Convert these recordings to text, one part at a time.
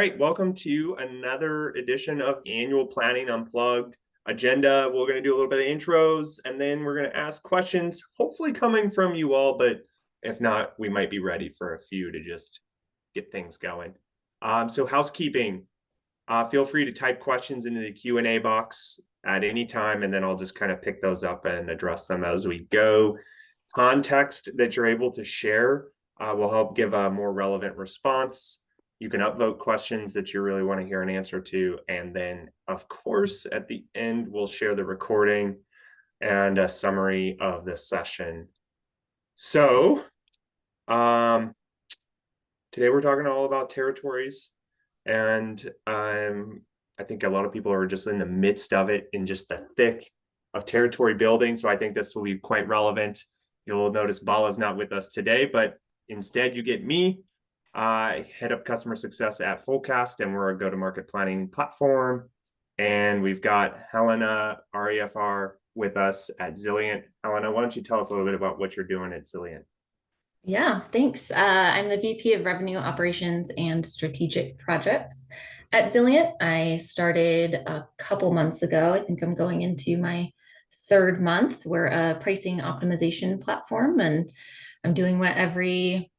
right, welcome to another edition of Annual Planning Unplugged. Agenda, we're going to do a little bit of intros, and then we're going to ask questions, hopefully coming from you all, but if not, we might be ready for a few to just get things going. So housekeeping, feel free to type questions into the Q&A box at any time, and then I'll just kind of pick those up and address them as we go. Context that you're able to share will help give a more relevant response. You can upvote questions that you really want to hear an answer to. And then, of course, at the end, we'll share the recording and a summary of this session. So today we're talking all about territories. And I think a lot of people are just in the midst of it, in just the thick of territory building. So I think this will be quite relevant. You'll notice Bala's not with us today, but instead you get me. I head up customer success at Fullcast, and we're a go-to-market planning platform. And we've got Helena Reffner with us at Zilliant. Helena, why don't you tell us a little bit about what you're doing at Zilliant? Yeah, thanks. I'm the VP of Revenue Operations and Strategic Projects at Zilliant. I started a couple months ago. I think I'm going into my third month. We're a pricing optimization platform, and I'm doing what every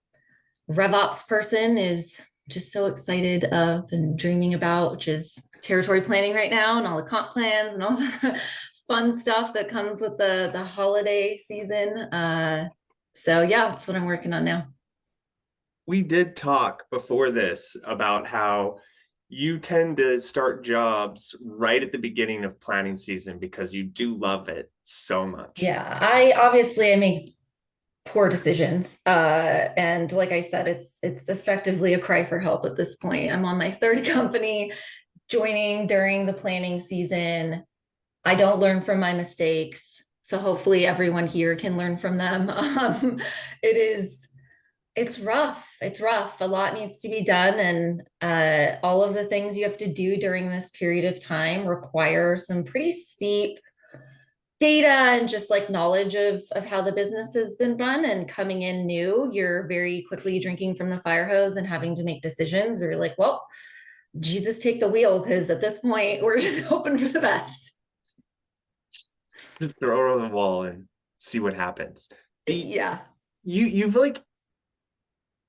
RevOps person is just so excited of and dreaming about, which is territory planning right now and all the comp plans and all the fun stuff that comes with the holiday season. So yeah, that's what I'm working on now. We did talk before this about how you tend to start jobs right at the beginning of planning season because you do love it so much. Yeah, I make poor decisions. And like I said, it's effectively a cry for help at this point. I'm on my third company joining during the planning season. I don't learn from my mistakes. So hopefully everyone here can learn from them. It is It's rough. It's rough. A lot needs to be done. And all of the things you have to do during this period of time require some pretty steep data and just like knowledge of how the business has been run. And coming in new, you're very quickly drinking from the fire hose and having to make decisions where you're like, well, Jesus, take the wheel, because at this point, we're just hoping for the best. Just throw it on the wall and see what happens. The Yeah. you've like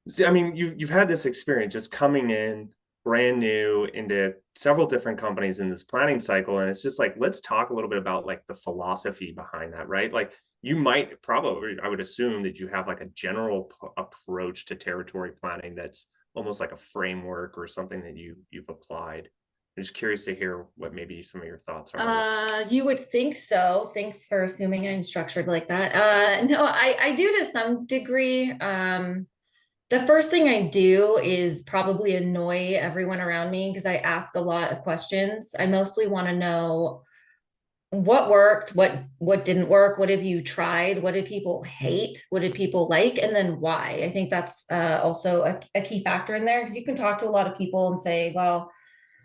See, I mean, you've had this experience just coming in brand new into several different companies in this planning cycle, and it's just like, let's talk a little bit about like the philosophy behind that, right? Like you might probably, I would assume that you have like a general approach to territory planning that's almost like a framework or something that you've applied. I'm just curious to hear what maybe some of your thoughts are. You would think so. Thanks for assuming I'm structured like that. No, I do to some degree. The first thing I do is probably annoy everyone around me because I ask a lot of questions. I mostly want to know what worked, what didn't work, what have you tried, what did people hate, what did people like, and then why. I think that's also a key factor in there, because you can talk to a lot of people and say, well,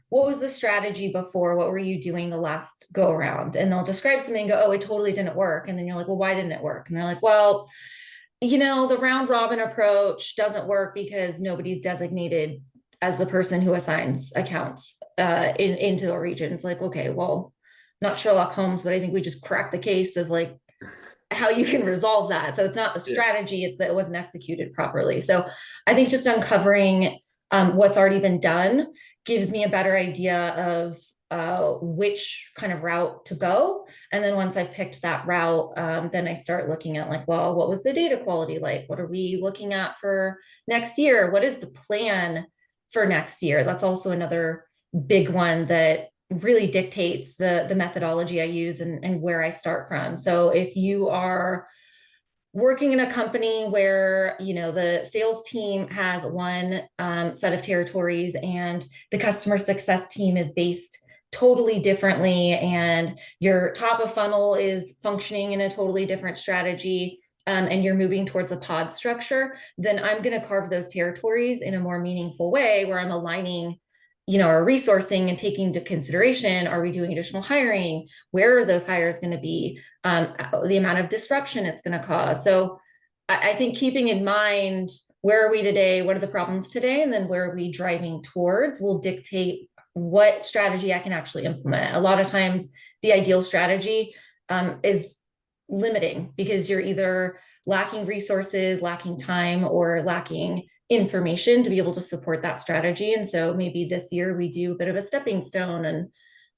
what was the strategy before? What were you doing the last go around? And they'll describe something and go, oh, it totally didn't work. And then you're like, well, why didn't it work? And they're like, well, the round robin approach doesn't work because nobody's designated as the person who assigns accounts into a region. It's like, okay, well, not Sherlock Holmes, but I think we just cracked the case of like how you can resolve that. So it's not the Yeah. strategy, it's that it wasn't executed properly. So I think just uncovering what's already been done gives me a better idea of which kind of route to go. And then once I've picked that route, then I start looking at like, well, what was the data quality like? What are we looking at for next year? What is the plan for next year? That's also another big one that really dictates the methodology I use and where I start from. So if you are working in a company where the sales team has one set of territories and the customer success team is based totally differently, and your top of funnel is functioning in a totally different strategy, and you're moving towards a pod structure, then I'm going to carve those territories in a more meaningful way where I'm aligning our resourcing and taking into consideration, are we doing additional hiring? Where are those hires going to be? The amount of disruption it's going to cause. So I think keeping in mind where are we today? What are the problems today? And then where are we driving towards will dictate what strategy I can actually implement. A lot of times the ideal strategy is limiting because you're either lacking resources, lacking time, or lacking information to be able to support that strategy. And so maybe this year we do a bit of a stepping stone and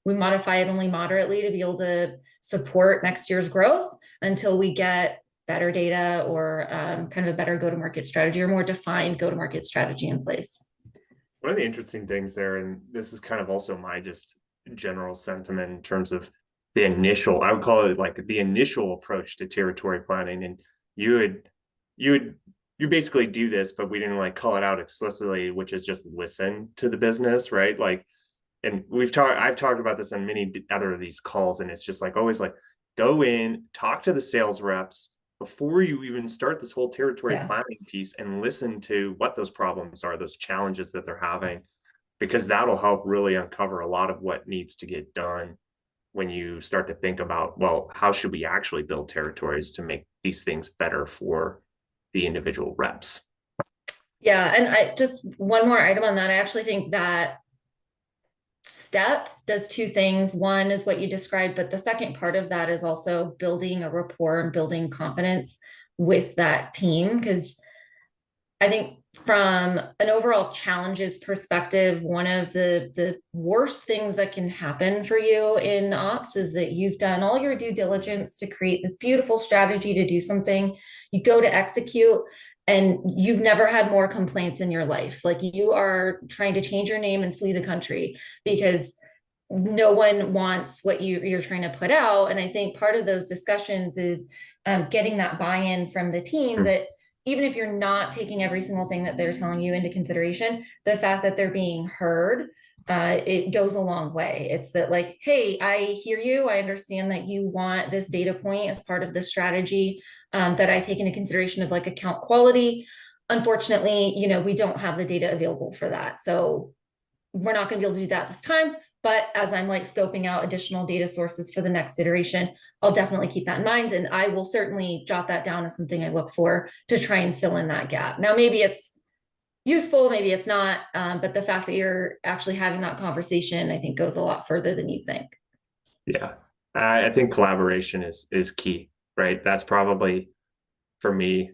we modify it only moderately to be able to support next year's growth until we get better data or kind of a better go-to-market strategy or more defined go-to-market strategy in place. One of the interesting things there, and this is kind of also my just general sentiment in terms of the initial, I would call it like the initial approach to territory planning. And you basically do this, but we didn't like call it out explicitly, which is just listen to the business, right? Like, and I've talked about this on many other of these calls, and it's just like always like go in, talk to the sales reps before you even start this whole territory planning piece and listen to what those problems are, those challenges that they're having, because that'll help really uncover a lot of what needs to get done when you start to think about, well, how should we actually build territories to make these things better for the individual reps? Yeah. And I just one more item on that. I actually think that step does two things. One is what you described, but the second part of that is also building a rapport and building confidence with that team. Because I think from an overall challenges perspective, one of the worst things that can happen for you in ops is that you've done all your due diligence to create this beautiful strategy to do something. You go to execute and you've never had more complaints in your life. Like you are trying to change your name and flee the country because no one wants what you're trying to put out. And I think part of those discussions is getting that buy-in from the team that even if you're not taking every single thing that they're telling you into consideration, the fact that they're being heard, it goes a long way. It's that like, hey, I hear you. I understand that you want this data point as part of the strategy that I take into consideration of like account quality. Unfortunately, we don't have the data available for that. So we're not going to be able to do that this time. But as I'm like scoping out additional data sources for the next iteration, I'll definitely keep that in mind. And I will certainly jot that down as something I look for to try and fill in that gap. Now, maybe it's useful, maybe it's not. But the fact that you're actually having that conversation, I think goes a lot further than you think. Yeah. I think collaboration is key, right? That's probably for me.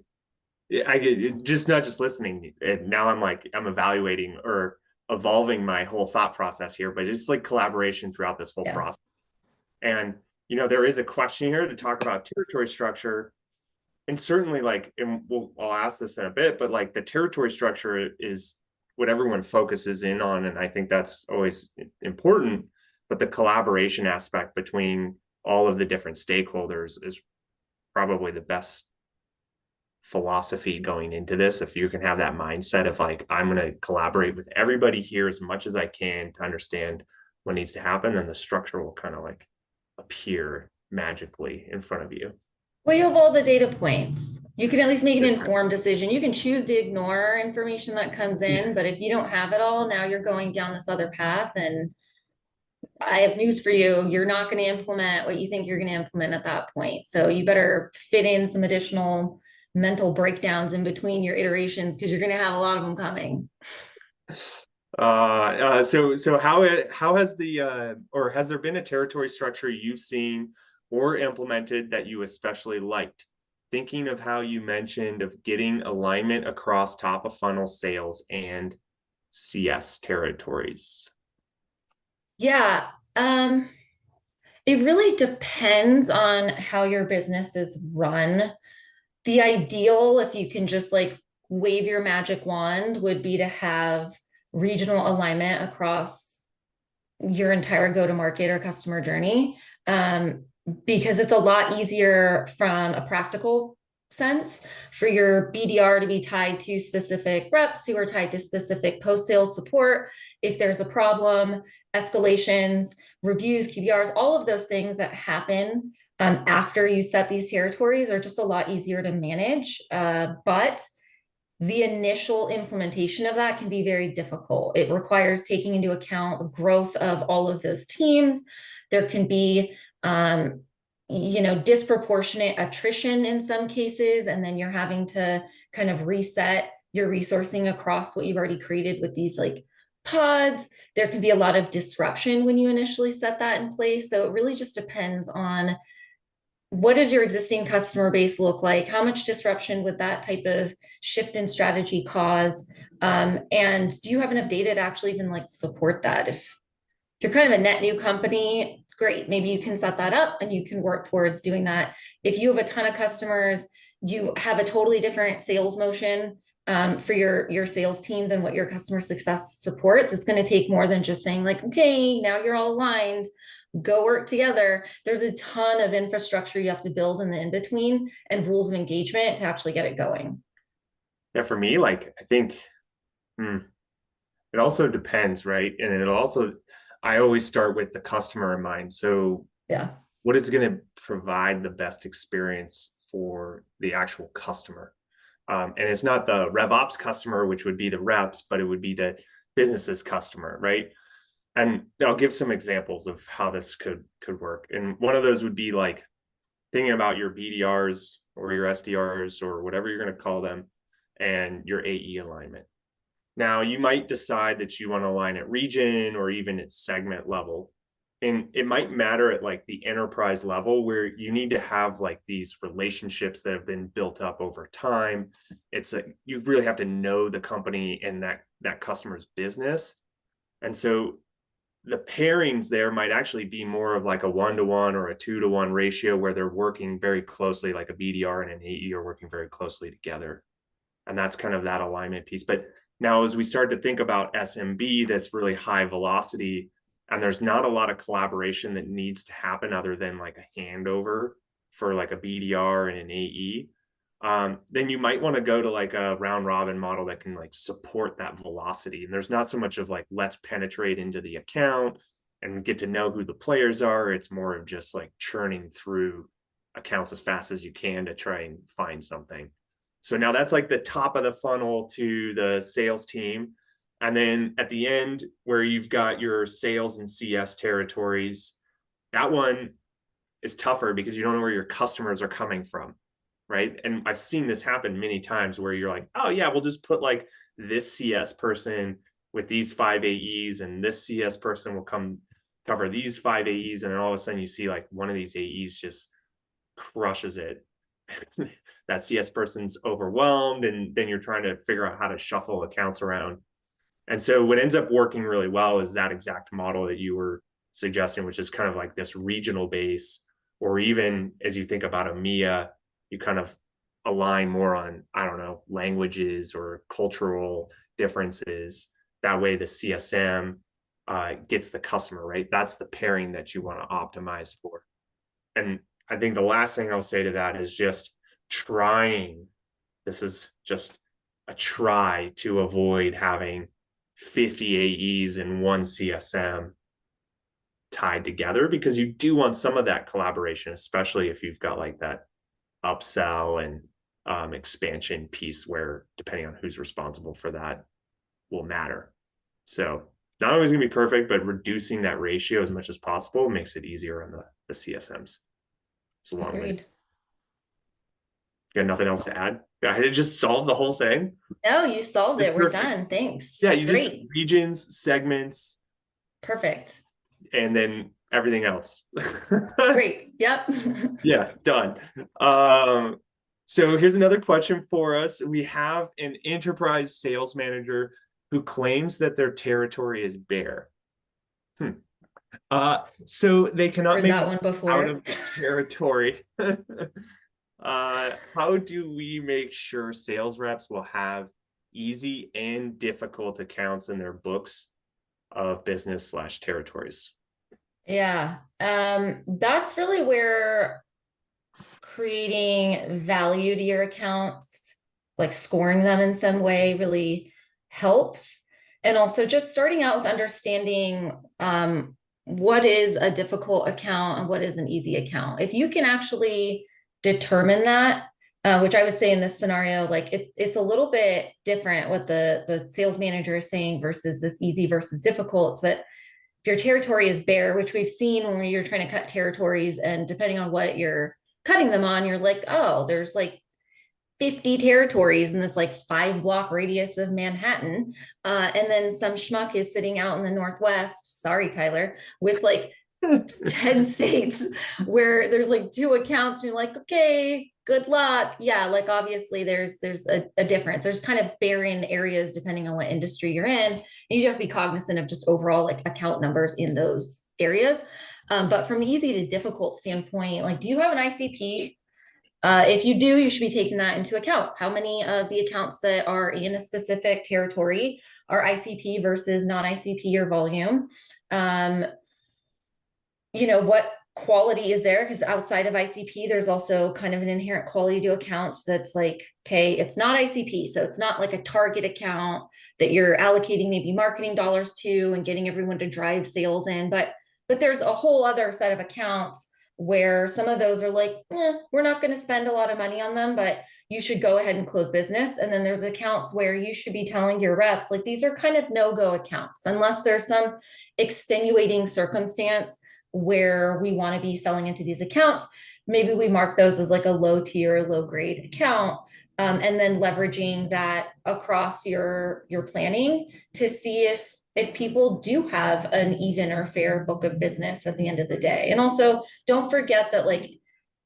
I get just not just listening. And now I'm evaluating or evolving my whole thought process here, but it's like collaboration throughout this whole process. And, there is a question here to talk about territory structure. And certainly and I'll ask this in a bit, but like the territory structure is what everyone focuses in on. And I think that's always important, but the collaboration aspect between all of the different stakeholders is probably the best philosophy going into this. If you can have that mindset of like, I'm going to collaborate with everybody here as much as I can to understand what needs to happen, then the structure will kind of like appear magically in front of you. Well, you have all the data points. You can at least make an informed decision. You can choose to ignore information that comes in, but if you don't have it all, now you're going down this other path. And I have news for you. You're not going to implement what you think you're going to implement at that point. So you better fit in some additional mental breakdowns in between your iterations because you're going to have a lot of them coming. So how has or has there been a territory structure you've seen or implemented that you especially liked? Thinking of how you mentioned of getting alignment across top of funnel sales and CS territories. Yeah. It really depends on how your business is run. The ideal, if you can just like wave your magic wand, would be to have regional alignment across your entire go-to-market or customer journey, because it's a lot easier from a practical sense for your BDR to be tied to specific reps who are tied to specific post-sales support. If there's a problem, escalations, reviews, QBRs, all of those things that happen after you set these territories are just a lot easier to manage. But the initial implementation of that can be very difficult. It requires taking into account the growth of all of those teams. There can be, disproportionate attrition in some cases, and then you're having to kind of reset you're resourcing across what you've already created with these like pods. There can be a lot of disruption when you initially set that in place. So it really just depends on what does your existing customer base look like? How much disruption would that type of shift in strategy cause? And do you have enough data to actually even like support that? If you're kind of a net new company, great. Maybe you can set that up and you can work towards doing that. If you have a ton of customers, you have a totally different sales motion for your sales team than what your customer success supports. It's going to take more than just saying like, okay, now you're all aligned, go work together. There's a ton of infrastructure you have to build in the in-between and rules of engagement to actually get it going. Yeah, for me, like I think it also depends, right? And it also, I always start with the customer in mind. So Yeah. what is going to provide the best experience for the actual customer? And it's not the RevOps customer, which would be the reps, but it would be the business's customer, right? And I'll give some examples of how this could work. And one of those would be like thinking about your BDRs or your SDRs or whatever you're going to call them and your AE alignment. Now, you might decide that you want to align at region or even at segment level. And it might matter at like the enterprise level where you need to have like these relationships that have been built up over time. It's a, you really have to know the company and that customer's business. And so the pairings there might actually be more of like a 1-to-1 or a 2-to-1 ratio where they're working very closely, like a BDR and an AE are working very closely together. And that's kind of that alignment piece. But now, as we start to think about SMB, that's really high velocity, and there's not a lot of collaboration that needs to happen other than like a handover for like a BDR and an AE. Then you might want to go to like a round robin model that can like support that velocity. And there's not so much of like, let's penetrate into the account and get to know who the players are. It's more of just like churning through accounts as fast as you can to try and find something. So now that's like the top of the funnel to the sales team. And then at the end, where you've got your sales and CS territories, that one is tougher because you don't know where your customers are coming from, right? And I've seen this happen many times where you're like, oh yeah, we'll just put like this CS person with these 5 AEs and this CS person will come cover these 5 AEs. And then all of a sudden you see like one of these AEs just crushes it. That CS person's overwhelmed, and then you're trying to figure out how to shuffle accounts around. And so what ends up working really well is that exact model that you were suggesting, which is kind of like this regional base, or even as you think about EMEA, you kind of align more on, I don't know, languages or cultural differences. That way the CSM gets the customer, right? That's the pairing that you want to optimize for. And I think the last thing I'll say to that is just trying. This is just a try to avoid having 50 AEs and one CSM tied together, because you do want some of that collaboration, especially if you've got like that upsell and expansion piece where depending on who's responsible for that will matter. So not always gonna be perfect, but reducing that ratio as much as possible makes it easier on the CSMs. It's a long way. Agreed. Got nothing else to add? I had to just solve the whole thing. No, you solved It's it. We're perfect. done. Thanks. Yeah, you just Great. regions, segments, Perfect. and then everything else. Great. Yep. Yeah, done. So here's another question for us. We have an enterprise sales manager who claims that their territory is bare. So they cannot Heard make that one out before. of the territory. How do we make sure sales reps will have easy and difficult accounts in their books of business / territories? Yeah. That's really where creating value to your accounts, like scoring them in some way, really helps. And also just starting out with understanding what is a difficult account and what is an easy account. If you can actually determine that, which I would say in this scenario, like it's a little bit different what the sales manager is saying versus this easy versus difficult. It's that if your territory is bare, which we've seen when you're trying to cut territories, and depending on what you're cutting them on, you're like, oh, there's like 50 territories in this like 5 block radius of Manhattan. And then some schmuck is sitting out in the Northwest, sorry, Tyler, with like 10 states where there's like 2 accounts. And you're like, okay, good luck. Yeah, like obviously there's a difference. There's kind of barren areas depending on what industry you're in. And you have to be cognizant of just overall like account numbers in those areas. But from easy to difficult standpoint, like, do you have an ICP? If you do, you should be taking that into account. How many of the accounts that are in a specific territory are ICP versus non-ICP or volume? What quality is there? Because outside of ICP, there's also kind of an inherent quality to accounts that's like, okay, it's not ICP. So it's not like a target account that you're allocating maybe marketing dollars to and getting everyone to drive sales in. But there's a whole other set of accounts where some of those are like, we're not going to spend a lot of money on them, but you should go ahead and close business. And then there's accounts where you should be telling your reps, like, these are kind of no-go accounts, unless there's some extenuating circumstance where we want to be selling into these accounts. Maybe we mark those as like a low tier, low grade account. And then leveraging that across your planning to see if people do have an even or fair book of business at the end of the day. And also don't forget that like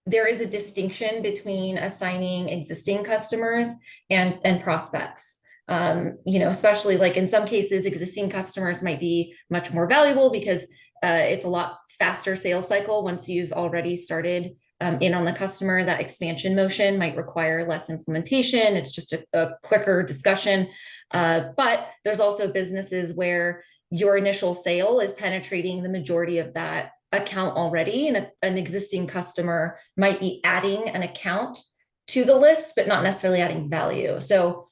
there is a distinction between assigning existing customers and prospects. Especially like in some cases, existing customers might be much more valuable because it's a lot faster sales cycle once you've already started in on the customer. That expansion motion might require less implementation. It's just a quicker discussion. But there's also businesses where your initial sale is penetrating the majority of that account already, and an existing customer might be adding an account to the list, but not necessarily adding value. So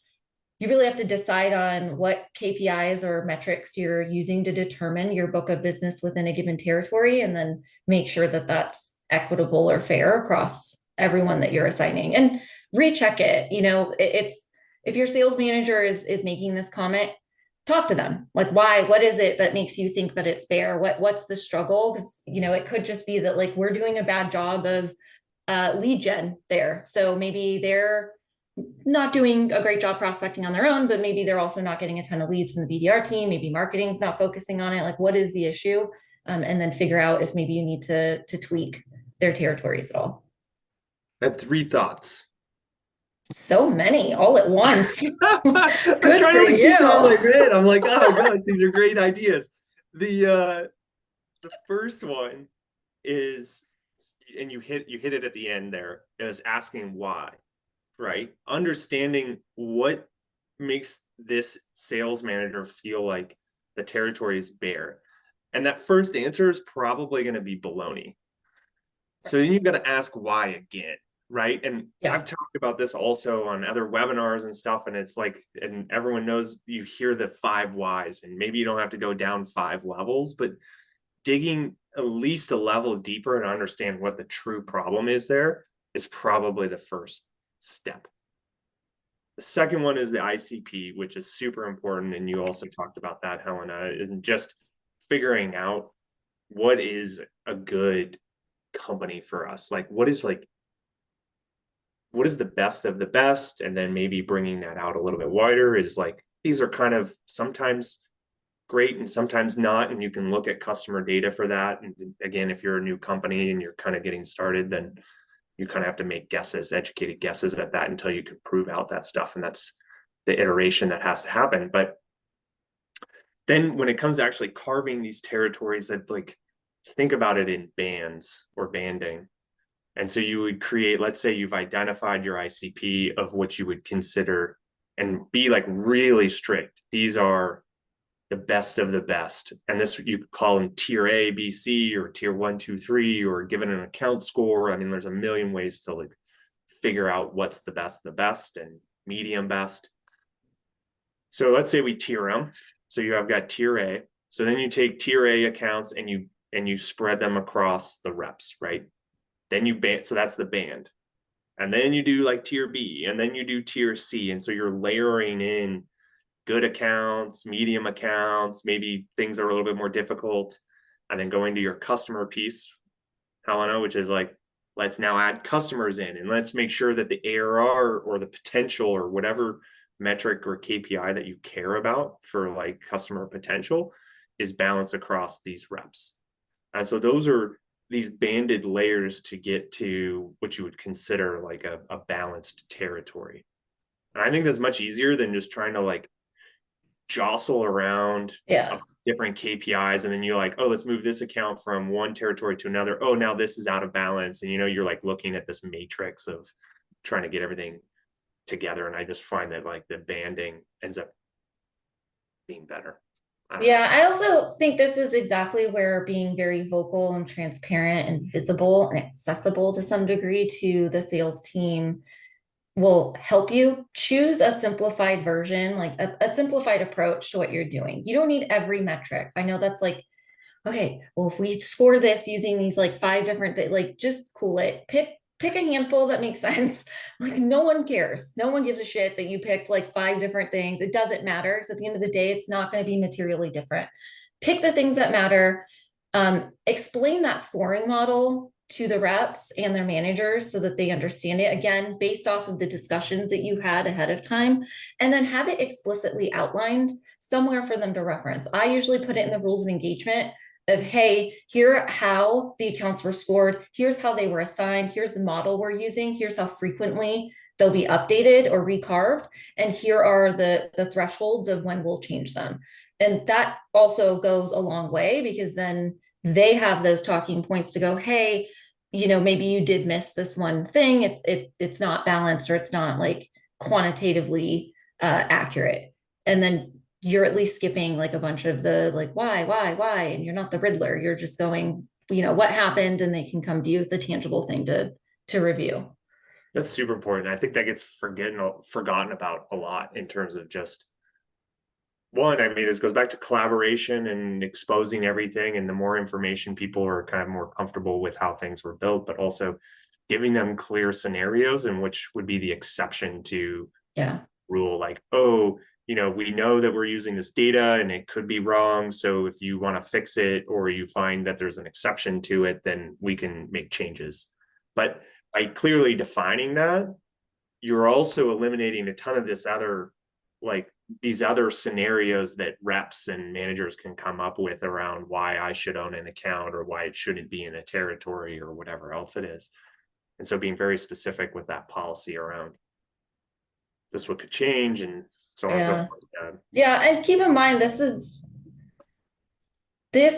you really have to decide on what KPIs or metrics you're using to determine your book of business within a given territory, and then make sure that that's equitable or fair across everyone that you're assigning, and recheck it. It's if your sales manager is making this comment, talk to them. Like, why? What is it that makes you think that it's fair? What's the struggle? Because it could just be that like we're doing a bad job of lead gen there. So maybe they're not doing a great job prospecting on their own, but maybe they're also not getting a ton of leads from the BDR team. Maybe marketing's not focusing on it. Like, what is the issue? And then figure out if maybe you need to tweak their territories at all. I had 3 thoughts. So many all at once. I'm Good trying for to like keep them in you. my head. I'm like, oh god, these are great ideas. The first one is, and you hit it at the end there, is asking why, right? Understanding what makes this sales manager feel like the territory is bare. And that first answer is probably going to be baloney. So then you've got to ask why again, right? And Yeah. I've talked about this also on other webinars and stuff. And it's like, and everyone knows, you hear the 5 whys, and maybe you don't have to go down 5 levels, but digging at least a level deeper and understand what the true problem is there is probably the first step. The second one is the ICP, which is super important. And you also talked about that, Helena, isn't just figuring out what is a good company for us. Like, what is the best of the best? And then maybe bringing that out a little bit wider is like, these are kind of sometimes great and sometimes not. And you can look at customer data for that. And again, if you're a new company and you're kind of getting started, then you kind of have to make guesses, educated guesses at that until you can prove out that stuff. And that's the iteration that has to happen. But then when it comes to actually carving these territories, that like, think about it in bands or banding. And so you would create, let's say you've identified your ICP of what you would consider, and be like really strict. These are the best of the best. And this, you could call them tier A, B, C, or tier 1, 2, 3, or given an account score. I mean, there's a million ways to like figure out what's the best of the best and medium best. So let's say we tier them. So you have got tier A. So then you take tier A accounts and you spread them across the reps, right? Then you band, so that's the band. And then you do like tier B, and then you do tier C. And so you're layering in good accounts, medium accounts, maybe things are a little bit more difficult. And then going to your customer piece, Helena, which is like, let's now add customers in, and let's make sure that the ARR or the potential or whatever metric or KPI that you care about for like customer potential is balanced across these reps. And so those are these banded layers to get to what you would consider like a balanced territory. And I think that's much easier than just trying to like jostle around Yeah. different KPIs. And then you're like, oh, let's move this account from one territory to another. Oh, now this is out of balance. And, you're like looking at this matrix of trying to get everything together. And I just find that like the banding ends up being better. Yeah, I also think this is exactly where being very vocal and transparent and visible and accessible to some degree to the sales team will help you choose a simplified version, like a simplified approach to what you're doing. You don't need every metric. I know that's like, okay, well, if we score this using these like 5 different things, like just cool it. Pick a handful that makes sense. Like no one cares. No one gives a shit that you picked like 5 different things. It doesn't matter because at the end of the day, it's not going to be materially different. Pick the things that matter. Explain that scoring model to the reps and their managers so that they understand it, again, based off of the discussions that you had ahead of time, and then have it explicitly outlined somewhere for them to reference. I usually put it in the rules of engagement of, hey, here how the accounts were scored, here's how they were assigned, here's the model we're using, here's how frequently they'll be updated or recarved, and here are the thresholds of when we'll change them. And that also goes a long way because then they have those talking points to go, hey, maybe you did miss this one thing. It's not balanced or it's not like quantitatively accurate. And then you're at least skipping like a bunch of the like why, and you're not the Riddler. You're just going, what happened, and they can come to you with a tangible thing to review. That's super important. I think that gets forgotten about a lot in terms of just one. I mean, this goes back to collaboration and exposing everything. And the more information people are kind of more comfortable with how things were built, but also giving them clear scenarios in which would be the exception to rule, like, oh, we know that we're using this data and it could be wrong. So if you want to fix it or you find that there's an exception to it, then we can make changes. But by clearly defining that, you're also eliminating a ton of this other, like these other scenarios that reps and managers can come up with around why I should own an account or why it shouldn't be in a territory or whatever else it is. And so being very specific with that policy around this, what could change and so on and so forth. Yeah, and keep in mind, this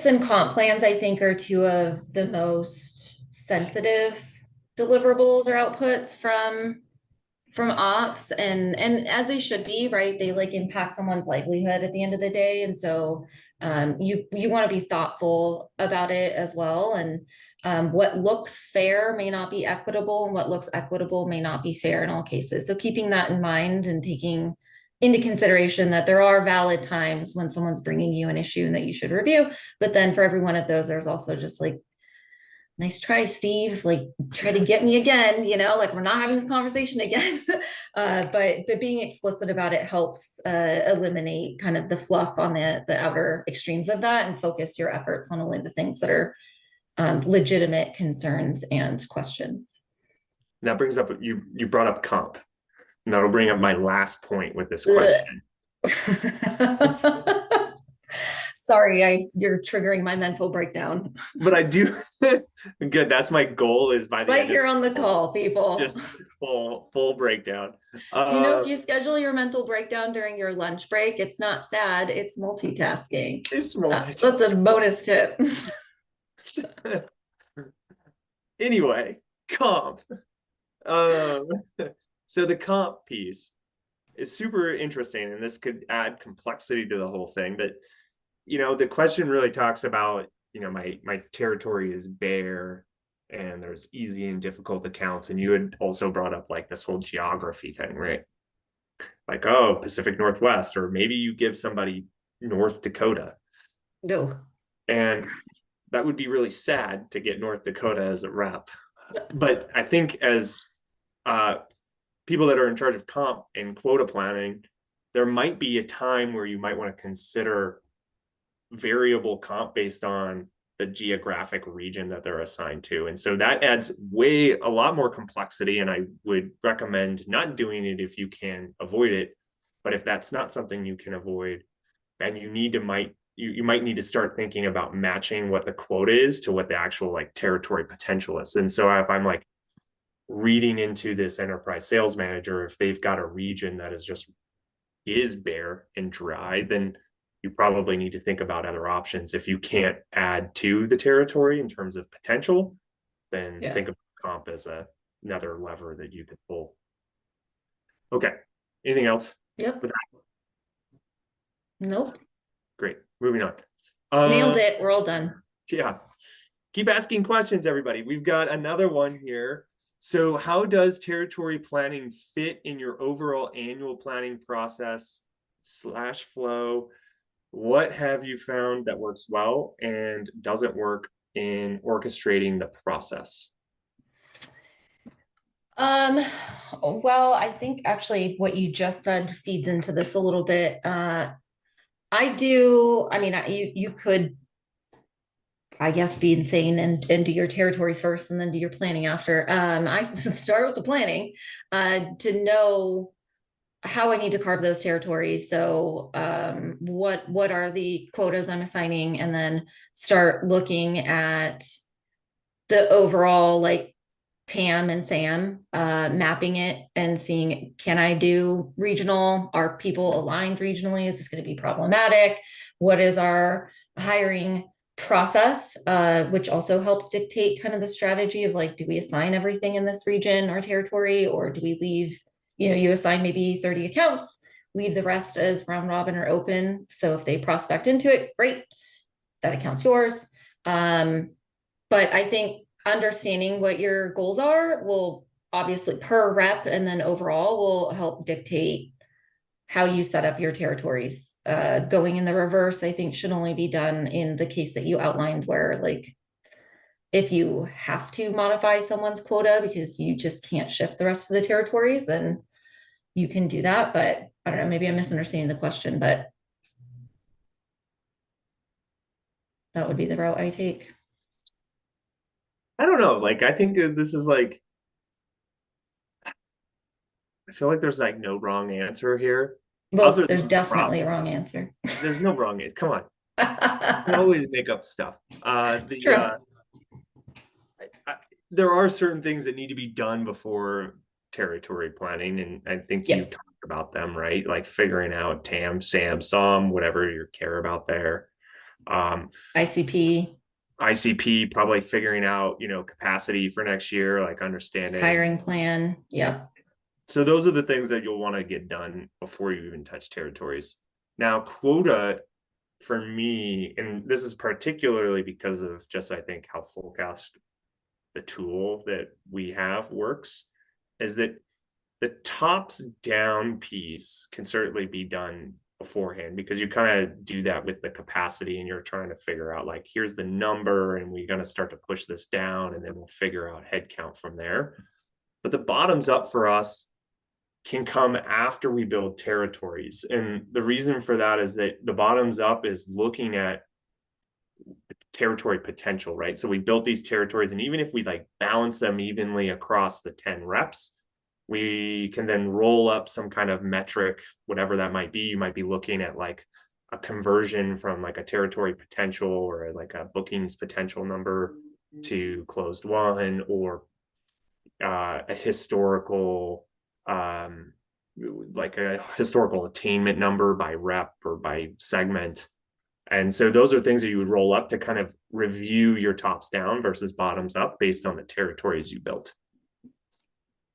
and comp plans, I think, are two of the most sensitive deliverables or outputs from ops, and as they should be, right? They like impact someone's livelihood at the end of the day. And so you want to be thoughtful about it as well. And what looks fair may not be equitable, and what looks equitable may not be fair in all cases. So keeping that in mind and taking into consideration that there are valid times when someone's bringing you an issue and that you should review. But then for every one of those, there's also just like, nice try, Steve, like try to get me again, like we're not having this conversation again. But being explicit about it helps eliminate kind of the fluff on the outer extremes of that and focus your efforts on only the things that are legitimate concerns and questions. And that brings up, you brought up comp. And that'll bring up my last point with this question. Sorry, you're triggering my mental breakdown. But I do good. That's my goal, is by the right here on the call, people. Just full breakdown. If you schedule your mental breakdown during your lunch break, it's not sad, it's multitasking. It's multitasking. That's a bonus tip. Anyway, comp. So the comp piece is super interesting, and this could add complexity to the whole thing. But the question really talks about, my territory is bare and there's easy and difficult accounts. And you had also brought up like this whole geography thing, right? Like, oh, Pacific Northwest, or maybe you give somebody North Dakota. No. And that would be really sad to get North Dakota as a rep. But I think as people that are in charge of comp and quota planning, there might be a time where you might want to consider variable comp based on the geographic region that they're assigned to. And so that adds a lot more complexity. And I would recommend not doing it if you can avoid it. But if that's not something you can avoid, then you might need to start thinking about matching what the quota is to what the actual like territory potential is. And so if I'm like reading into this enterprise sales manager, if they've got a region that is bare and dry, then you probably need to think about other options. If you can't add to the territory in terms of potential, then think of comp as another lever that you could pull. Okay. Anything else? Yep. Nope. Great. Moving on. Nailed it. We're all done. Yeah. Keep asking questions, everybody. We've got another one here. So how does territory planning fit in your overall annual planning process / flow? What have you found that works well and doesn't work in orchestrating the process? Well, I think actually what you just said feeds into this a little bit. I mean, you could, I guess, be insane and do your territories first and then do your planning after. I start with the planning to know how I need to carve those territories. So what are the quotas I'm assigning, and then start looking at the overall like TAM and SAM, mapping it and seeing, can I do regional? Are people aligned regionally? Is this going to be problematic? What is our hiring process, which also helps dictate kind of the strategy of like, do we assign everything in this region or territory, or do we leave, you assign maybe 30 accounts, leave the rest as round robin or open. So if they prospect into it, great, that account's yours. But I think understanding what your goals are will obviously per rep and then overall will help dictate how you set up your territories. Going in the reverse, I think, should only be done in the case that you outlined, where like if you have to modify someone's quota because you just can't shift the rest of the territories, then you can do that. But I don't know, maybe I'm misunderstanding the question, but that would be the route I take. I don't know. Like, I think this is like, I feel like there's like no wrong answer here. Well, Other there's than the definitely a problem. wrong answer. There's no wrong answer. Come on. You can always make up stuff. It's true. There are certain things that need to be done before territory planning, and I think you Yeah. talked about them, right? Like figuring out TAM, SAM, SOM, whatever you care about there. ICP, ICP, probably figuring out, capacity for next year, like understanding. hiring plan. Yeah. So those are the things that you'll want to get done before you even touch territories. Now, quota for me, and this is particularly because of just, I think, how Fullcast, the tool that we have, works, is that the tops down piece can certainly be done beforehand, because you kind of do that with the capacity and you're trying to figure out like, here's the number and we're going to start to push this down and then we'll figure out head count from there. But the bottoms up for us can come after we build territories. And the reason for that is that the bottoms up is looking at territory potential, right? So we built these territories, and even if we like balance them evenly across the 10 reps, we can then roll up some kind of metric, whatever that might be. You might be looking at like a conversion from like a territory potential or like a bookings potential number to closed one, or a historical like a historical attainment number by rep or by segment. And so those are things that you would roll up to kind of review your tops down versus bottoms up based on the territories you built.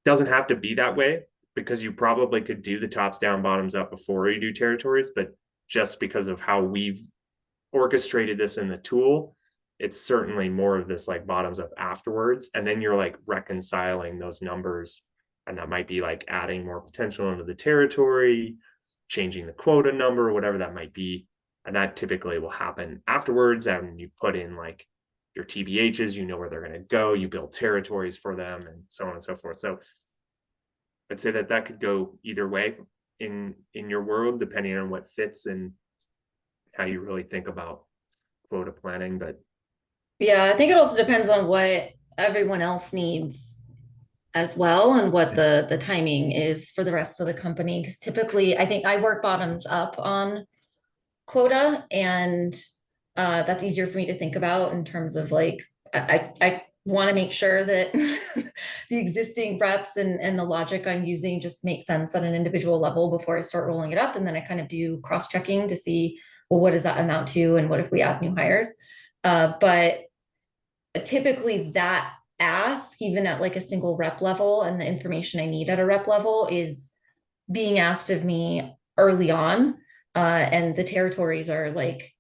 Doesn't have to be that way, because you probably could do the tops down, bottoms up before you do territories, but just because of how we've orchestrated this in the tool, it's certainly more of this like bottoms up afterwards. And then you're like reconciling those numbers, and that might be like adding more potential into the territory, changing the quota number, whatever that might be. And that typically will happen afterwards. And you put in like your TBHs, you know where they're going to go, you build territories for them, and so on and so forth. So I'd say that could go either way in your world, depending on what fits and how you really think about quota planning. But Yeah, I think it also depends on what everyone else needs as well and what the timing is for the rest of the company. Because typically, I think I work bottoms up on quota, and that's easier for me to think about in terms of like I want to make sure that the existing reps and the logic I'm using just makes sense at an individual level before I start rolling it up, and then I kind of do cross checking to see, well, what does that amount to, and what if we add new hires? But typically that ask, even at like a single rep level, and the information I need at a rep level is being asked of me early on. And the territories are like,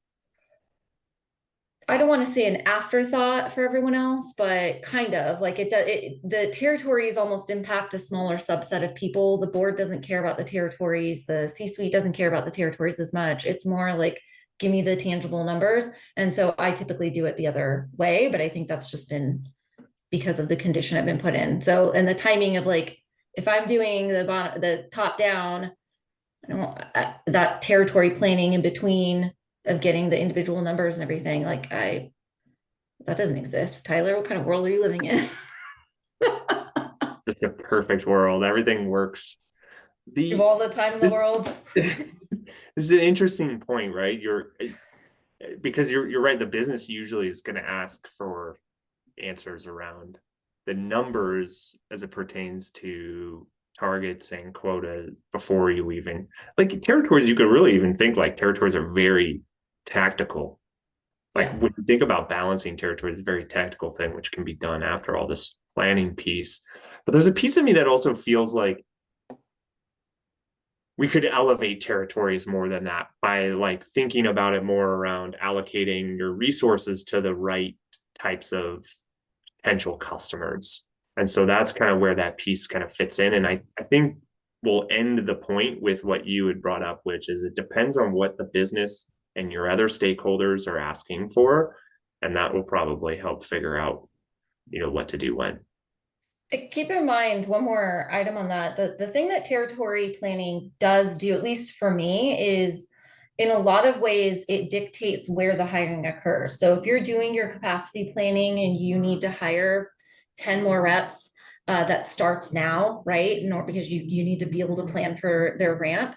I don't want to say an afterthought for everyone else, but kind of like it does. The territories almost impact a smaller subset of people. The board doesn't care about the territories. The C-suite doesn't care about the territories as much. It's more like, give me the tangible numbers. And so I typically do it the other way, but I think that's just been because of the condition I've been put in. So, and the timing of like, if I'm doing the top down, I don't that territory planning in between of getting the individual numbers and everything, like that doesn't exist. Tyler, what kind of world are you living in? It's a perfect world. Everything works. You have The all the time in the this world. this is an interesting point, right? Because you're right. The business usually is going to ask for answers around the numbers as it pertains to targets and quota before you even like territories. You could really even think like territories are very tactical. Like Yeah. when you think about balancing territories, it's a very tactical thing, which can be done after all this planning piece. But there's a piece of me that also feels like we could elevate territories more than that by like thinking about it more around allocating your resources to the right types of potential customers. And so that's kind of where that piece kind of fits in. And I think we'll end the point with what you had brought up, which is it depends on what the business and your other stakeholders are asking for. And that will probably help figure out, what to do when. Keep in mind one more item on that. The thing that territory planning does do, at least for me, is in a lot of ways it dictates where the hiring occurs. So if you're doing your capacity planning and you need to hire 10 more reps, that starts now, right? Nor because you need to be able to plan for their ramp.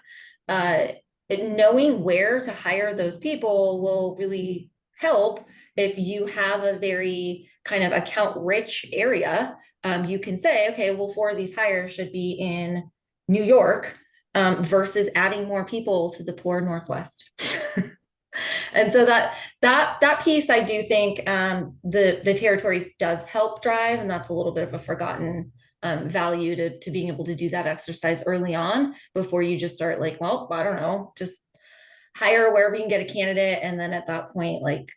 Uh, Knowing where to hire those people will really help if you have a very kind of account rich area. You can say, okay, well, 4 of these hires should be in New York, versus adding more people to the poor Northwest. And so that piece, I do think, the territories does help drive, and that's a little bit of a forgotten value to being able to do that exercise early on before you just start like, well, I don't know, just hire wherever you can get a candidate, and then at that point, like,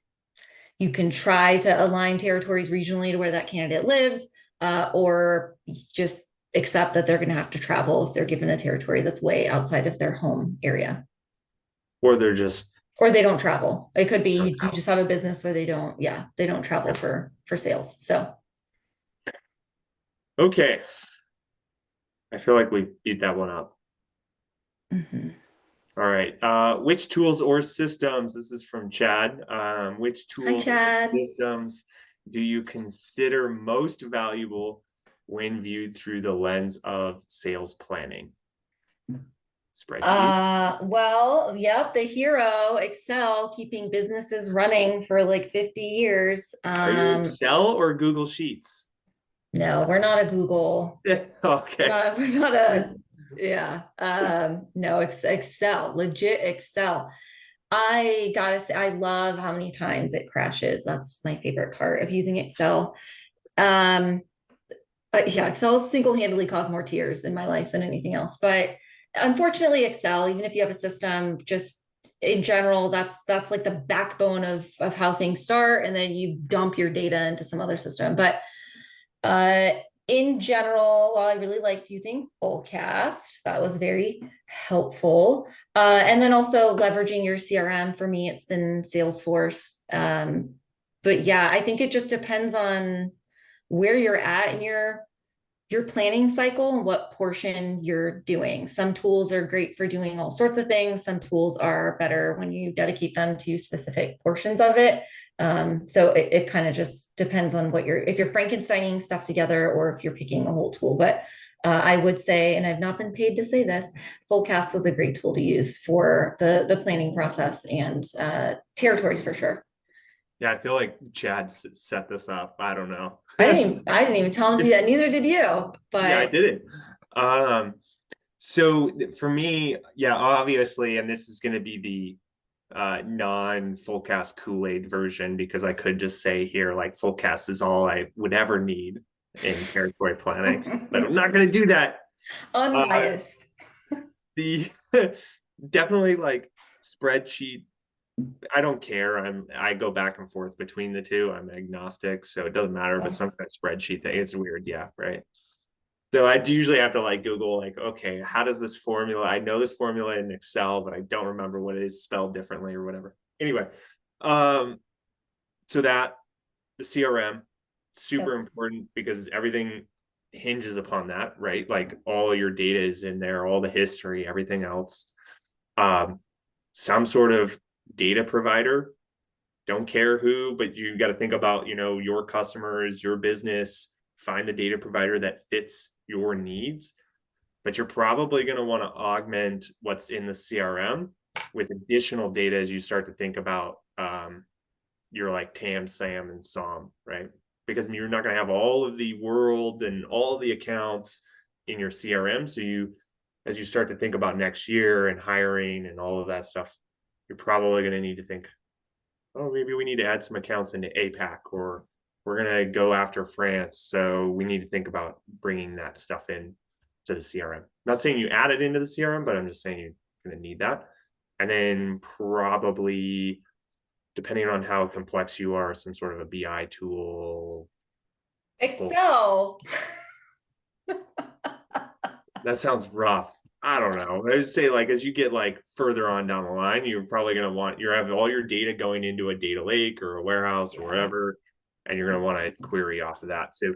you can try to align territories regionally to where that candidate lives, or just accept that they're going to have to travel if they're given a territory that's way outside of their home area. Or they're just Or they don't travel. It could be you just have a business where they don't travel for sales. So okay. I feel like we beat that one up. mhm. All right. Which tools or systems, this is from Chad, which Hi, tools or Chad. systems do you consider most valuable when viewed through the lens of sales planning? Spreadsheet? Well, yep, the hero, Excel, keeping businesses running for like 50 years. Are you Excel or Google Sheets? No, we're not a Google. Okay. We're not a, yeah. No, Excel, legit Excel. I gotta say, I love how many times it crashes. That's my favorite part of using Excel. Um, yeah, Excel single-handedly caused more tears in my life than anything else. But unfortunately, Excel, even if you have a system, just in general, that's like the backbone of how things start, and then you dump your data into some other system. But uh, in general, while I really liked using Fullcast, that was very helpful. And then also leveraging your CRM, for me, it's been Salesforce. But yeah, I think it just depends on where you're at in your planning cycle and what portion you're doing. Some tools are great for doing all sorts of things. Some tools are better when you dedicate them to specific portions of it. So it kind of just depends on if you're Frankensteining stuff together or if you're picking a whole tool. But I would say, and I've not been paid to say this, Fullcast was a great tool to use for the planning process and territories for sure. Yeah, I feel like Chad set this up. I don't know. I didn't even tell him to do that. Neither did you. Yeah, I But did it. So for me, yeah, obviously, and this is going to be the non full cast Kool-Aid version because I could just say here like full cast is all I would ever need in territory planning, but I'm not going to do that. unbiased. The definitely like spreadsheet. I don't care. I go back and forth between the two. I'm agnostic, so it doesn't matter. But Yeah. some kind of spreadsheet thing is weird. Yeah, right. So I usually have to like Google like, okay, how does this formula? I know this formula in Excel, but I don't remember what it is spelled differently or whatever. Anyway, um, so that the CRM super Yep. important because everything hinges upon that, right? Like all your data is in there, all the history, everything else. Um, some sort of data provider, don't care who, but you got to think about, your customers, your business, find the data provider that fits your needs. But you're probably going to want to augment what's in the CRM with additional data as you start to think about your like TAM, SAM, and SOM, right? Because you're not going to have all of the world and all the accounts in your CRM. So as you start to think about next year and hiring and all of that stuff, you're probably going to need to think, oh, maybe we need to add some accounts into APAC, or we're going to go after France. So we need to think about bringing that stuff in to the CRM. I'm not saying you add it into the CRM, but I'm just saying you're going to need that. And then probably, depending on how complex you are, some sort of a BI tool. Excel. That sounds rough. I don't know. I would say like as you get like further on down the line, you're probably gonna want you have all your data going into a data lake or a warehouse or Yeah. wherever, and you're gonna want to query off of that. So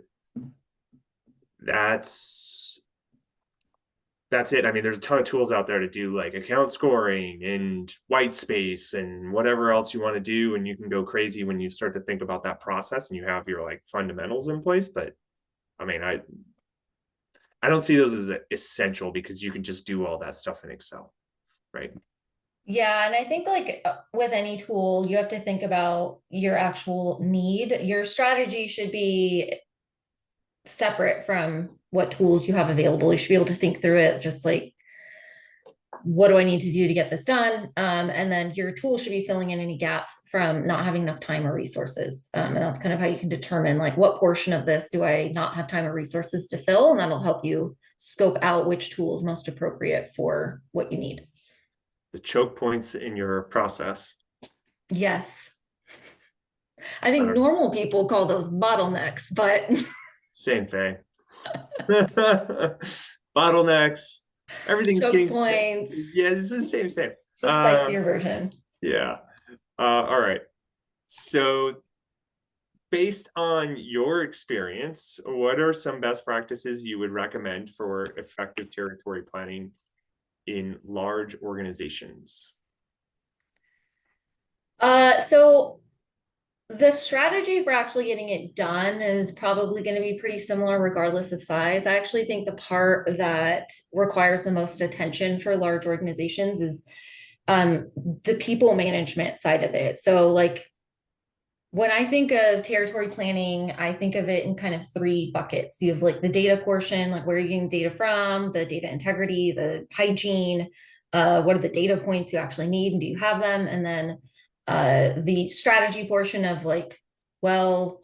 that's that's it. I mean, there's a ton of tools out there to do like account scoring and white space and whatever else you want to do, and you can go crazy when you start to think about that process and you have your like fundamentals in place. But I mean, I don't see those as essential because you can just do all that stuff in Excel, right? Yeah, and I think like with any tool, you have to think about your actual need. Your strategy should be separate from what tools you have available. You should be able to think through it, just like, what do I need to do to get this done? And then your tool should be filling in any gaps from not having enough time or resources. And that's kind of how you can determine like what portion of this do I not have time or resources to fill, and that'll help you scope out which tool is most appropriate for what you need. The choke points in your process. Yes. I I think don't know. normal people call those bottlenecks, but Same thing. Bottlenecks. Everything's choke getting, points. yeah, it's the same. It's a spicier version. Yeah. All right. So based on your experience, what are some best practices you would recommend for effective territory planning in large organizations? So the strategy for actually getting it done is probably going to be pretty similar regardless of size. I actually think the part that requires the most attention for large organizations is the people management side of it. So like when I think of territory planning, I think of it in kind of three buckets. You have like the data portion, like where are you getting data from, the data integrity, the hygiene, what are the data points you actually need and do you have them? And then the strategy portion of like, well,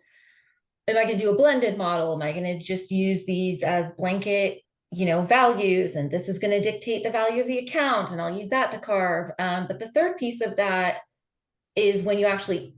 am I going to do a blended model? Am I going to just use these as blanket, values? And this is going to dictate the value of the account, and I'll use that to carve. But the third piece of that is when you actually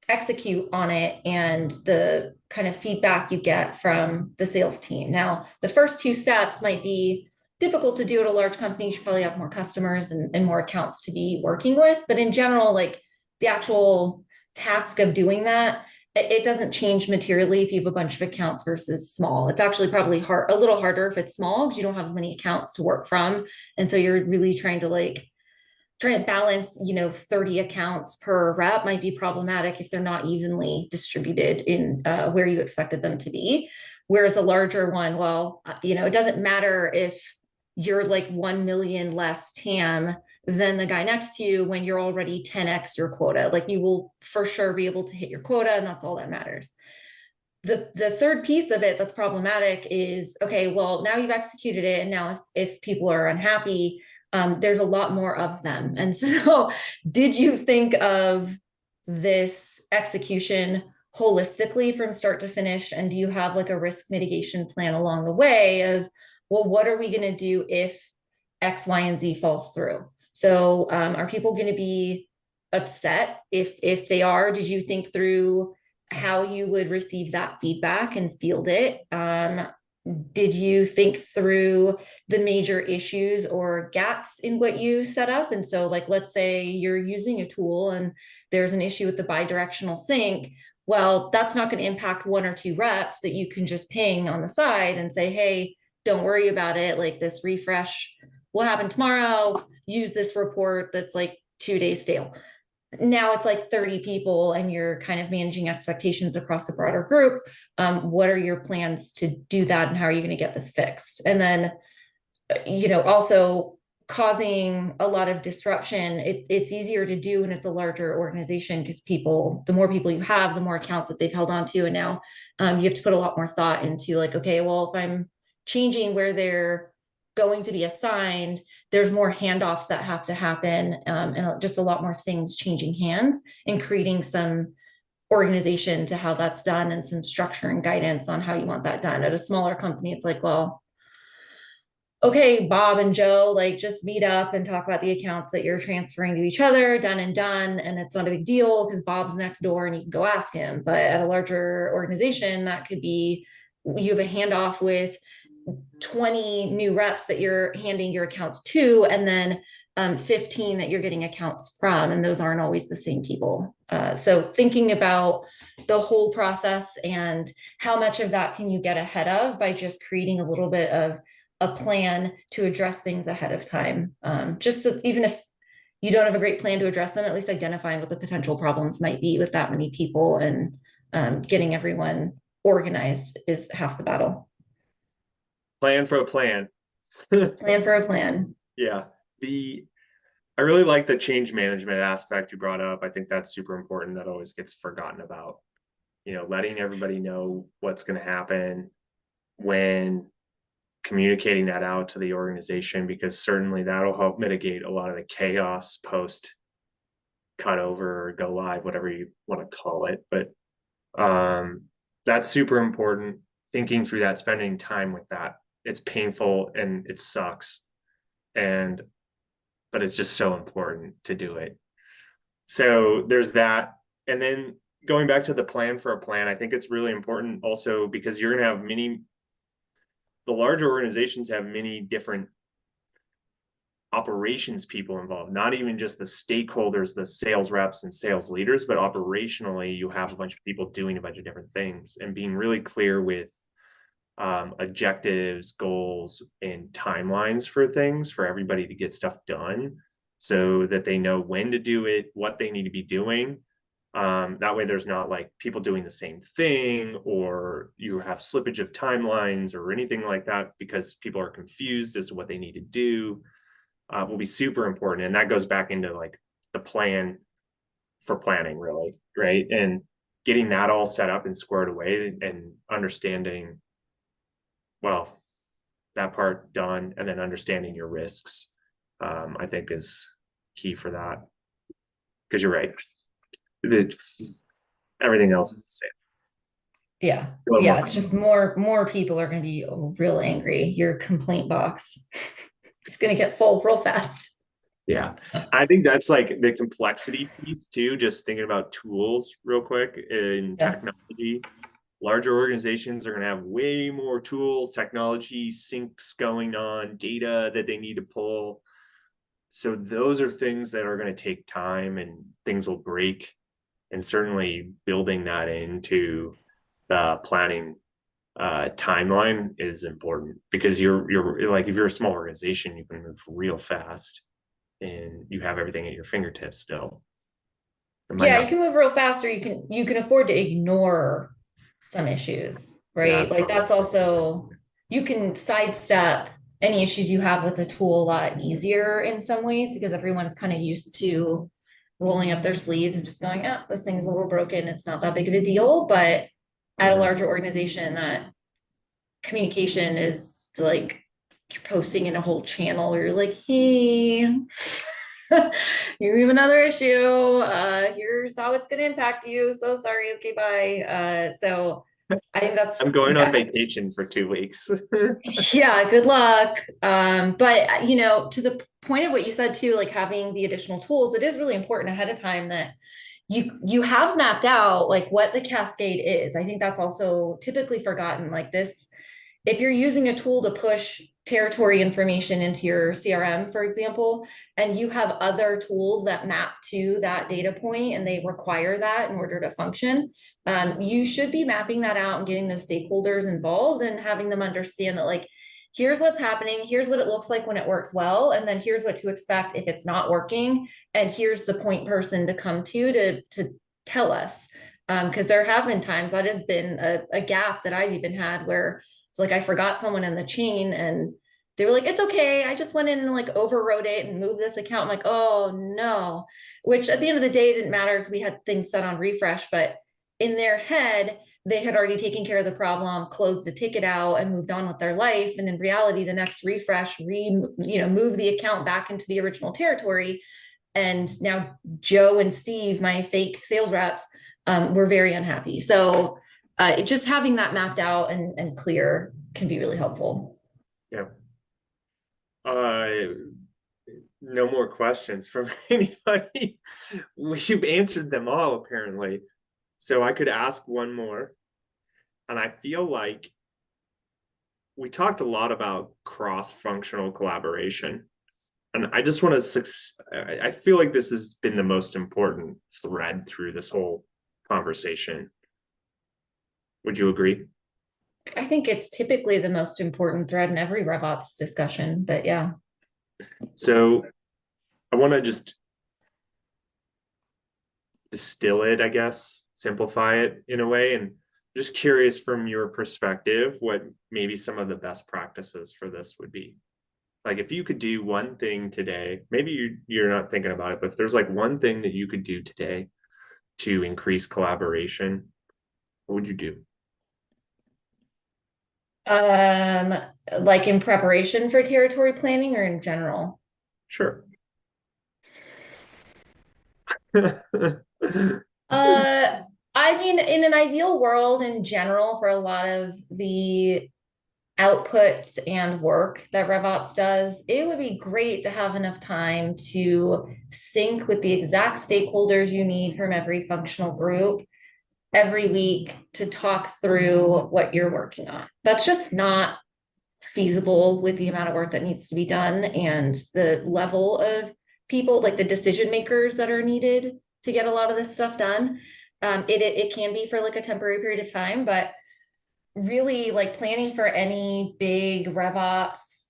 execute on it and the kind of feedback you get from the sales team. Now, the first two steps might be difficult to do at a large company. You should probably have more customers and more accounts to be working with. But in general, like the actual task of doing that, it doesn't change materially if you have a bunch of accounts versus small. It's actually probably a little harder if it's small because you don't have as many accounts to work from. And so you're really trying to like trying to balance, 30 accounts per rep might be problematic if they're not evenly distributed in where you expected them to be. Whereas a larger one, well, it doesn't matter if you're like 1 million less TAM than the guy next to you when you're already 10x your quota. Like you will for sure be able to hit your quota, and that's all that matters. The third piece of it that's problematic is, okay, well, now you've executed it, and now if people are unhappy, there's a lot more of them. And so did you think of this execution holistically from start to finish? And do you have like a risk mitigation plan along the way of, well, what are we going to do if X, Y, and Z falls through? So are people going to be upset? If they are, did you think through how you would receive that feedback and field it? Did you think through the major issues or gaps in what you set up? And so, like, let's say you're using a tool and there's an issue with the bi-directional sync. Well, that's not going to impact 1 or 2 reps that you can just ping on the side and say, hey, don't worry about it. Like, this refresh will happen tomorrow. Use this report that's like 2 days stale. Now it's like 30 people and you're kind of managing expectations across a broader group. What are your plans to do that, and how are you going to get this fixed? And then, also causing a lot of disruption. It's easier to do when it's a larger organization, because the more people you have, the more accounts that they've held on to. And now you have to put a lot more thought into like, okay, well, if I'm changing where they're going to be assigned, there's more handoffs that have to happen, and just a lot more things changing hands, and creating some organization to how that's done, and some structure and guidance on how you want that done. At a smaller company, it's like, well, okay, Bob and Joe, like just meet up and talk about the accounts that you're transferring to each other, done and done. And it's not a big deal because Bob's next door and you can go ask him. But at a larger organization, that could be, you have a handoff with 20 new reps that you're handing your accounts to, and then 15 that you're getting accounts from, and those aren't always the same people. So thinking about the whole process and how much of that can you get ahead of by just creating a little bit of a plan to address things ahead of time. Just so even if you don't have a great plan to address them, at least identifying what the potential problems might be with that many people, and getting everyone organized is half the battle. Plan for a plan. Plan for a plan. Yeah. I really like the change management aspect you brought up. I think that's super important. That always gets forgotten about. Letting everybody know what's going to happen, when communicating that out to the organization, because certainly that'll help mitigate a lot of the chaos post cut over or go live, whatever you want to call it. But that's super important. Thinking through that, spending time with that. It's painful and it sucks. But it's just so important to do it. So there's that. And then going back to the plan for a plan, I think it's really important also, because you're going to have the larger organizations have many different operations people involved, not even just the stakeholders, the sales reps and sales leaders, but operationally you have a bunch of people doing a bunch of different things, and being really clear with objectives, goals, and timelines for things for everybody to get stuff done, so that they know when to do it, what they need to be doing. That way there's not like people doing the same thing, or you have slippage of timelines or anything like that because people are confused as to what they need to do. Will be super important. And that goes back into like the plan for planning, really, right? And getting that all set up and squared away, and understanding, well, that part done, and then understanding your risks, I think is key for that. Because you're right. Everything else is the same. Yeah. Yeah. It's just more people are going to be real angry. Your complaint box is going to get full real fast. Yeah. I think that's like the complexity piece too. Just thinking about tools real quick in technology. Larger organizations are going to have way more tools, technology, syncs going on, data that they need to pull. So those are things that are going to take time, and things will break. And certainly building that into the planning timeline is important, because you're like, if you're a small organization, you can move real fast. and you have everything at your fingertips still. It might Yeah, you not. can move real fast, or you can afford to ignore some issues, Yeah, right? that's Like probably that's also, you can sidestep any issues you have with the tool a lot easier in some ways because everyone's kind of used to rolling up their sleeves and just going, "Ah, this thing's a little broken. It's not that big of a deal." But at a Mhm. larger organization, that communication is like you're posting in a whole channel where you're like, "Hey, you have another issue. Here's how it's going to impact you. So sorry. Okay, bye." So I think I'm that's, going on yeah, vacation for 2 weeks. yeah, good luck. But to the point of what you said too, like having the additional tools, it is really important ahead of time that you have mapped out like what the cascade is. I think that's also typically forgotten. Like this, if you're using a tool to push territory information into your CRM, for example, and you have other tools that map to that data point and they require that in order to function, you should be mapping that out and getting those stakeholders involved and having them understand that, like, here's what's happening, here's what it looks like when it works well, and then here's what to expect if it's not working, and here's the point person to come to tell us. Because there have been times that has been a gap that I've even had where it's like I forgot someone in the chain and they were like, "It's okay. I just went in and like overwrote it and moved this account." I'm like, "Oh no." Which at the end of the day didn't matter because we had things set on refresh, but in their head, they had already taken care of the problem, closed the ticket out, and moved on with their life. And in reality, the next refresh moved the account back into the original territory. And now Joe and Steve, my fake sales reps, were very unhappy. So just having that mapped out and clear can be really helpful. Yeah. Uh, no more questions from anybody. We've answered them all apparently. So I could ask one more. And I feel like we talked a lot about cross-functional collaboration. And I just want to, I feel like this has been the most important thread through this whole conversation. Would you agree? I think it's typically the most important thread in every RevOps discussion, but yeah. So I want to just distill it, I guess, simplify it in a way. And just curious from your perspective, what maybe some of the best practices for this would be. Like if you could do one thing today, maybe you're not thinking about it, but if there's like one thing that you could do today to increase collaboration, what would you do? Um, like in preparation for territory planning or in general? Sure. Uh, I mean, in an ideal world in general, for a lot of the outputs and work that RevOps does, it would be great to have enough time to sync with the exact stakeholders you need from every functional group every week to talk through what you're working on. That's just not feasible with the amount of work that needs to be done and the level of people, like the decision makers that are needed to get a lot of this stuff done. It can be for like a temporary period of time, but really like planning for any big RevOps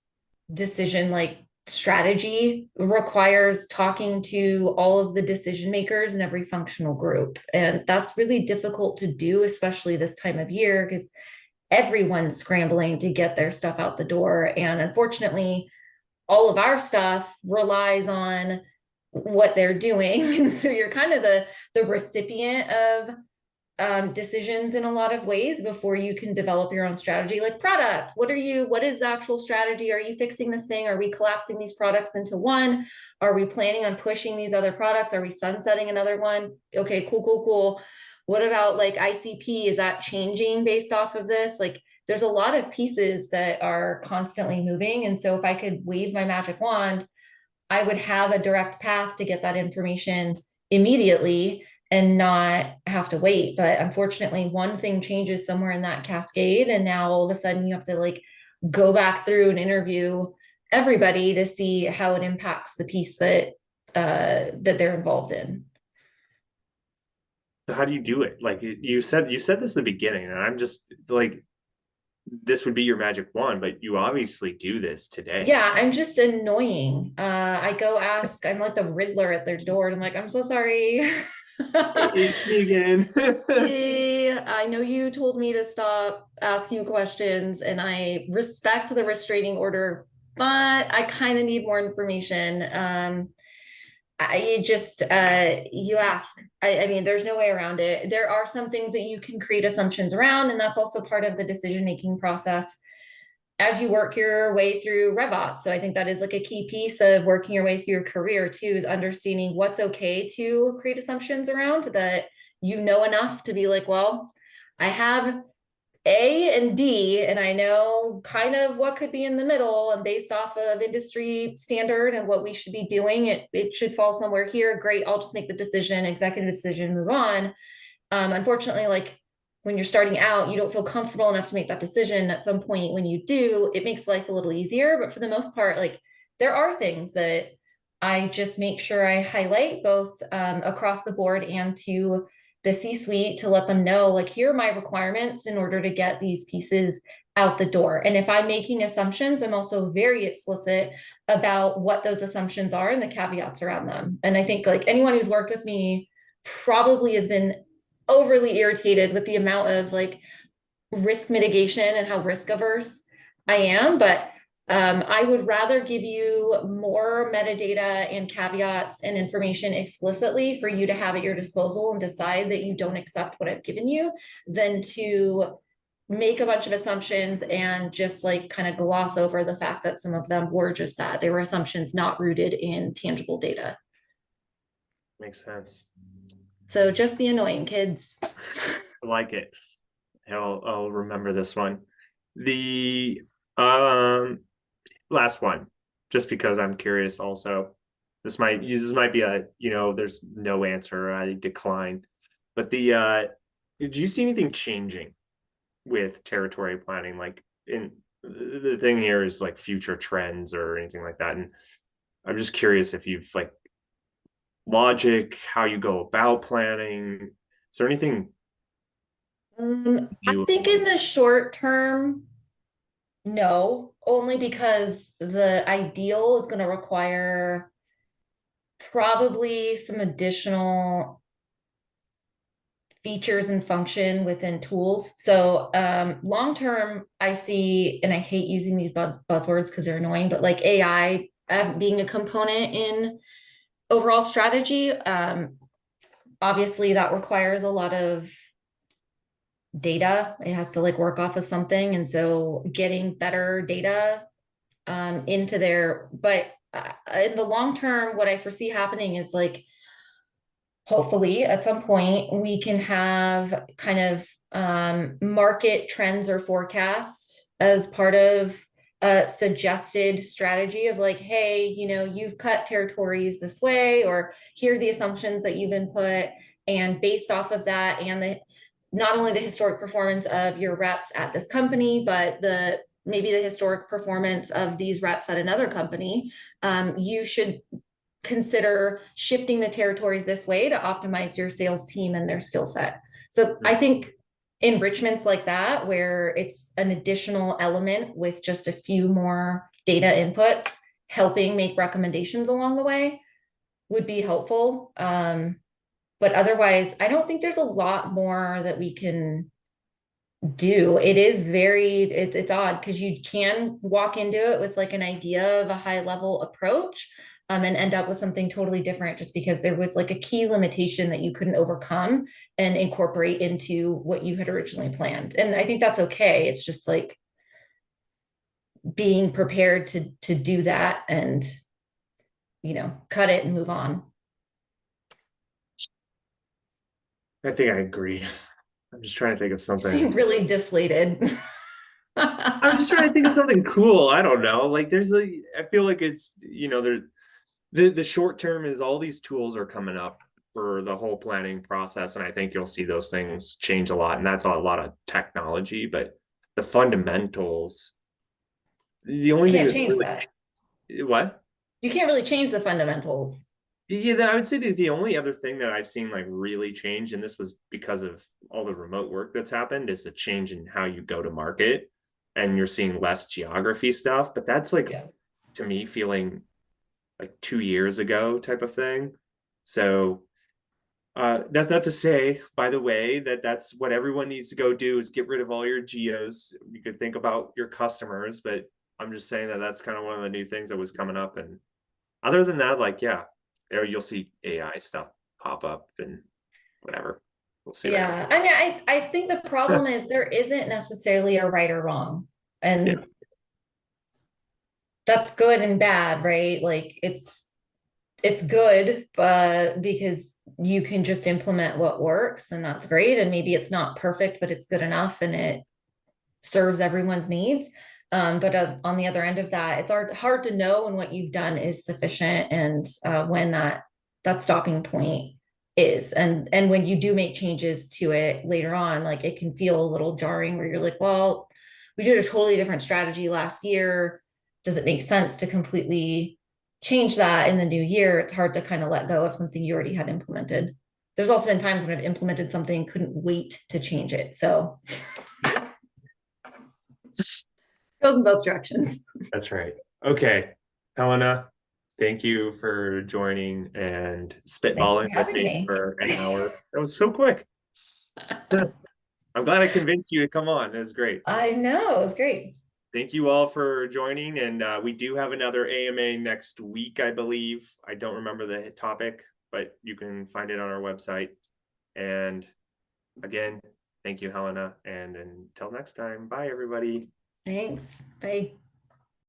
decision like strategy requires talking to all of the decision makers in every functional group. And that's really difficult to do, especially this time of year, because everyone's scrambling to get their stuff out the door. And unfortunately, all of our stuff relies on what they're doing. And so you're kind of the recipient of decisions in a lot of ways before you can develop your own strategy. Like product, what is the actual strategy? Are you fixing this thing? Are we collapsing these products into one? Are we planning on pushing these other products? Are we sunsetting another one? Okay, cool. What about like ICP? Is that changing based off of this? Like there's a lot of pieces that are constantly moving. And so if I could wave my magic wand, I would have a direct path to get that information immediately and not have to wait. But unfortunately, one thing changes somewhere in that cascade, and now all of a sudden you have to like go back through and interview everybody to see how it impacts the piece that they're involved in. So how do you do it? Like you said this at the beginning, and I'm just like this would be your magic wand, but you obviously do this today. Yeah, I'm just annoying. I go ask, I'm like the Riddler at their door, and I'm like, I'm so sorry. It's me again. Hey, I know you told me to stop asking you questions, and I respect the restraining order, but I kind of need more information. I just you ask. I mean, there's no way around it. There are some things that you can create assumptions around, and that's also part of the decision-making process as you work your way through RevOps. So I think that is like a key piece of working your way through your career too, is understanding what's okay to create assumptions around, that you know enough to be like, well, I have A and D, and I know kind of what could be in the middle, and based off of industry standard and what we should be doing, it should fall somewhere here. Great, I'll just make the decision, executive decision, move on. Unfortunately, like when you're starting out, you don't feel comfortable enough to make that decision. At some point, when you do, it makes life a little easier. But for the most part, like there are things that I just make sure I highlight both across the board and to the C-suite to let them know, like, here are my requirements in order to get these pieces out the door. And if I'm making assumptions, I'm also very explicit about what those assumptions are and the caveats around them. And I think like anyone who's worked with me probably has been overly irritated with the amount of like risk mitigation and how risk averse I am. But I would rather give you more metadata and caveats and information explicitly for you to have at your disposal and decide that you don't accept what I've given you than to make a bunch of assumptions and just like kind of gloss over the fact that some of them were just that. They were assumptions not rooted in tangible data. Makes sense. So just be annoying, kids. I like it. I'll remember this one. The last one, just because I'm curious also. This might be a, there's no answer, I decline. But did you see anything changing with territory planning? Like in the thing here is like future trends or anything like that. And I'm just curious if you've like logic, how you go about planning. Is there anything I new? think in the short term, no, only because the ideal is going to require probably some additional features and function within tools. So long term, I see, and I hate using these buzzwords because they're annoying, but like AI being a component in overall strategy. Obviously, that requires a lot of data. It has to like work off of something, and so getting better data into there. But in the long term, what I foresee happening is like hopefully at some point we can have kind of market trends or forecasts as part of a suggested strategy of like, hey, you've cut territories this way, or here are the assumptions that you've input, and based off of that and the not only the historic performance of your reps at this company, but maybe the historic performance of these reps at another company, you should consider shifting the territories this way to optimize your sales team and their skill set. So I think enrichments like that, where it's an additional element with just a few more data inputs, helping make recommendations along the way, would be helpful. But otherwise, I don't think there's a lot more that we can do. It is it's odd because you can walk into it with like an idea of a high level approach, and end up with something totally different just because there was like a key limitation that you couldn't overcome and incorporate into what you had originally planned. And I think that's okay. It's just like being prepared to do that and cut it and move on. I think I agree. I'm just trying to think of You seem something. really deflated. I'm just trying to think of something cool. I don't know. Like I feel like it's, the short term is all these tools are coming up for the whole planning process. And I think you'll see those things change a lot. And that's a lot of technology, but the fundamentals, the You only thing can't that's change really, that. what? You can't really change the fundamentals. Yeah, I would say the only other thing that I've seen like really change, and this was because of all the remote work that's happened, is a change in how you go to market. and you're seeing less geography stuff, but that's like, Yeah. to me, feeling like 2 years ago type of thing. So that's not to say, by the way, that that's what everyone needs to go do is get rid of all your geos. You could think about your customers, but I'm just saying that that's kind of one of the new things that was coming up. And other than that, like, yeah, there you'll see AI stuff pop up and whatever. We'll see what Yeah. happens. I mean, I think the problem is there isn't necessarily a right or wrong. Yeah, And that's good and bad, right? Like it's good, but because you can just implement what works and that's great. And maybe it's not perfect, but it's good enough and it serves everyone's needs. But on the other end of that, it's hard to know when what you've done is sufficient and when that stopping point is. And when you do make changes to it later on, like it can feel a little jarring where you're like, well, we did a totally different strategy last year. Does it make sense to completely change that in the new year? It's hard to kind of let go of something you already had implemented. There's also been times when I've implemented something, couldn't wait to change it. So goes in both directions. that's right. Okay, Helena, thank you for joining and Thanks for spitballing with having me me. for an hour. That was so quick. I'm glad I convinced you to come on. It was great. I know, it was great. Thank you all for joining. And we do have another AMA next week, I believe. I don't remember the topic, but you can find it on our website. And again, thank you, Helena. And until next time, bye, everybody. Thanks. Bye.